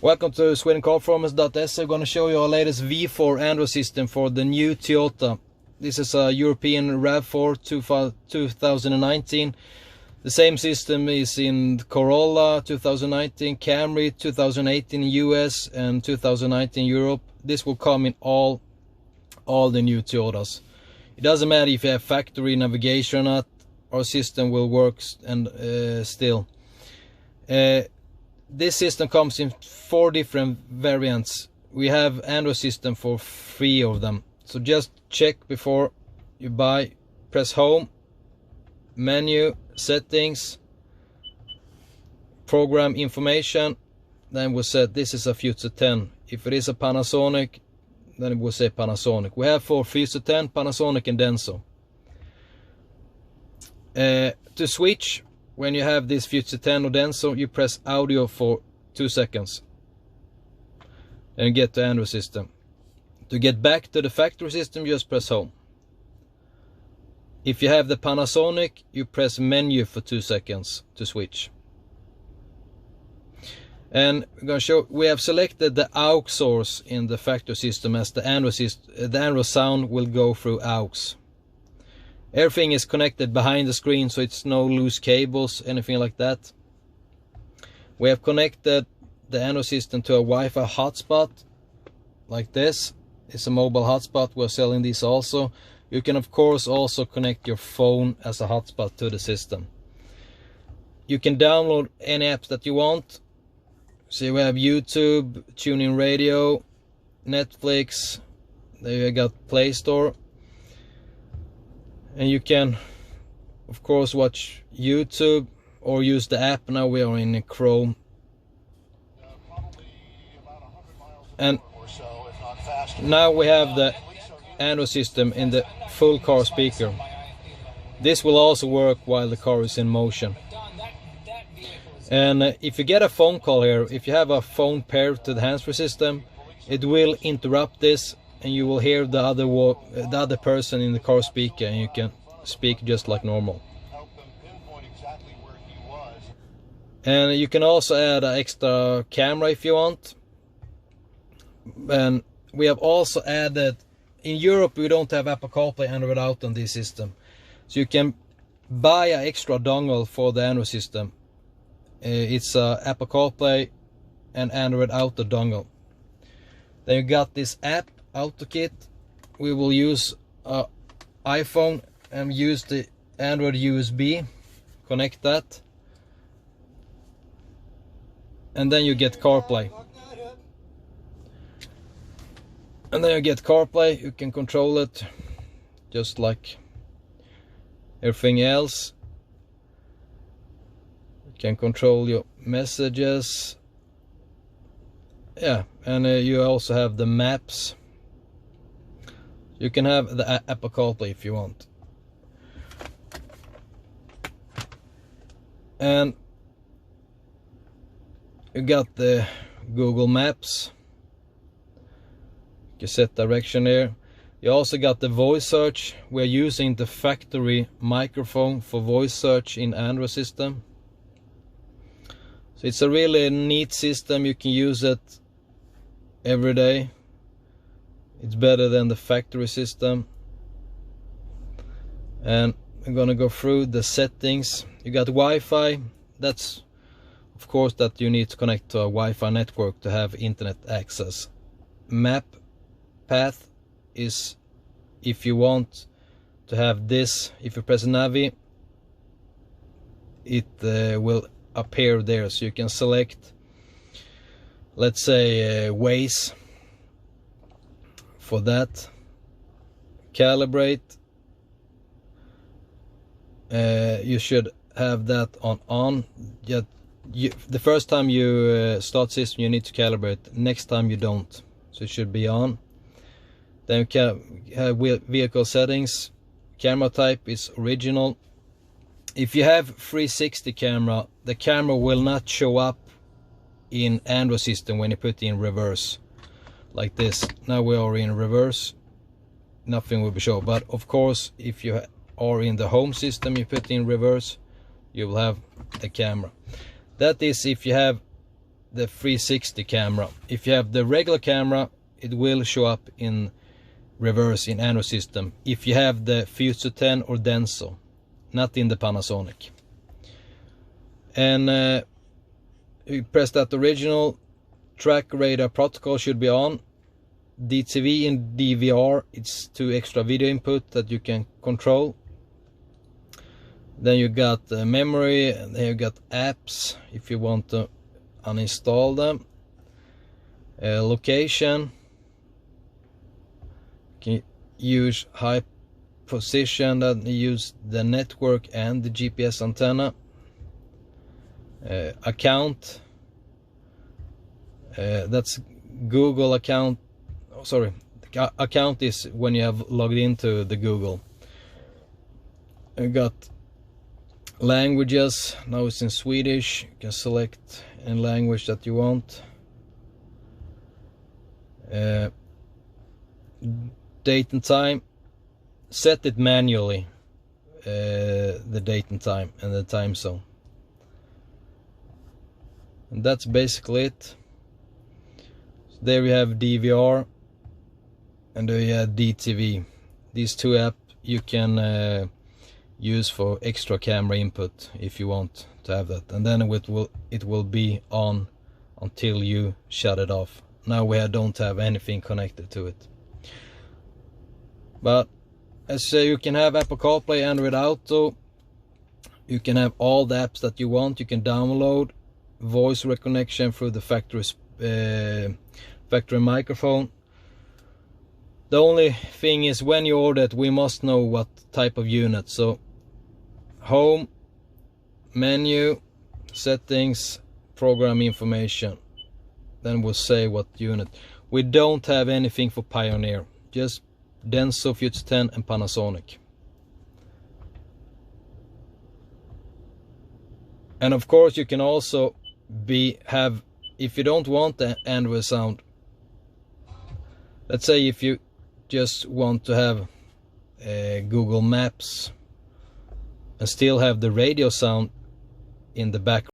Welcome to SwedenCarPerformance.se. I'm going to show you our latest V4 Android system for the new Toyota. This is a European RAV4 2019. The same system is in Corolla 2019, Camry 2018 US and 2019 Europe. This will come in all the new Toyotas. It doesn't matter if you have factory navigation or not, our system will work and still. This system comes in 4 different variants. We have Android system for 3 of them. So just check before you buy. Press home, menu, settings, program information. Then we'll set this is a Future 10. If it is a Panasonic, then it will say Panasonic. We have for Future 10, Panasonic and Denso. To switch, when you have this Future 10 or Denso, you press audio for 2 seconds and get to Android system. To get back to the factory system, just press home. If you have the Panasonic, you press menu for 2 seconds to switch. And we're going to show, we have selected the aux source in the factory system as the Android sound will go through aux. Everything is connected behind the screen, so it's no loose cables, anything like that. We have connected the Android system to a Wi-Fi hotspot, like this. It's a mobile hotspot. We're selling these also. You can of course also connect your phone as a hotspot to the system. You can download any apps that you want. So we have YouTube, TuneIn Radio, Netflix. There you got Play Store. And you can of course watch YouTube or use the app. Now we are in Chrome. And now we have the Android system in the full car speaker. This will also work while the car is in motion. And if you get a phone call here, if you have a phone paired to the hands-free system, it will interrupt this and you will hear the other person in the car speaker, and you can speak just like normal. And you can also add an extra camera if you want. And we have also added, in Europe we don't have Apple CarPlay and Android Auto on this system, so you can buy an extra dongle for the Android system. It's Apple CarPlay and Android Auto dongle. Then you got this app AutoKit. We will use iPhone and use the Android USB, connect that, and then you get CarPlay. And then you get CarPlay. You can control it just like everything else. You can control your messages. Yeah, and you also have the maps. You can have the Apple CarPlay if you want. And you got the Google Maps. You set direction here. You also got the voice search. We're using the factory microphone for voice search in Android system. So it's a really neat system. You can use it every day. It's better than the factory system. And I'm gonna go through the settings. You got Wi-Fi. That's of course that you need to connect to a Wi-Fi network to have internet access. Map path is if you want to have this. If you press Navi, it will appear there, so you can select, let's say, Waze for that. Calibrate, you should have that on. The first time you start system you need to calibrate, next time you don't, so it should be on. Then you can have vehicle settings. Camera type is original. If you have 360 camera, the camera will not show up in Android system when you put it in reverse like this. Now we are in reverse, nothing will be shown. But of course if you are in the home system, you put in reverse, you will have the camera. That is if you have the 360 camera. If you have the regular camera, it will show up in reverse in Android system. If you have the Future 10 or Denso, not in the Panasonic. And you press that original track radar protocol should be on. DTV and DVR, it's 2 extra video input that you can control. Then you got memory, and then you got apps if you want to uninstall them. Location, you can use high position, that use the network and the GPS antenna. Account, that's Google account. Oh, sorry, account is when you have logged into the Google. You got languages, now it's in Swedish. You can select any language that you want. Date and time, set it manually, the date and time and the time zone. And that's basically it. So there we have DVR and there you have DTV. These 2 apps you can use for extra camera input if you want to have that, and then it will be on until you shut it off. Now we don't have anything connected to it. But as you can have Apple CarPlay, Android Auto, you can have all the apps that you want. You can download voice recognition through the factory microphone. The only thing is, when you order it, we must know what type of unit. So home, menu, settings, program information, then we'll say what unit. We don't have anything for Pioneer, just Denso, Future 10 and Panasonic. And of course you can also have, if you don't want the Android sound, let's say if you just want to have Google Maps and still have the radio sound in the background.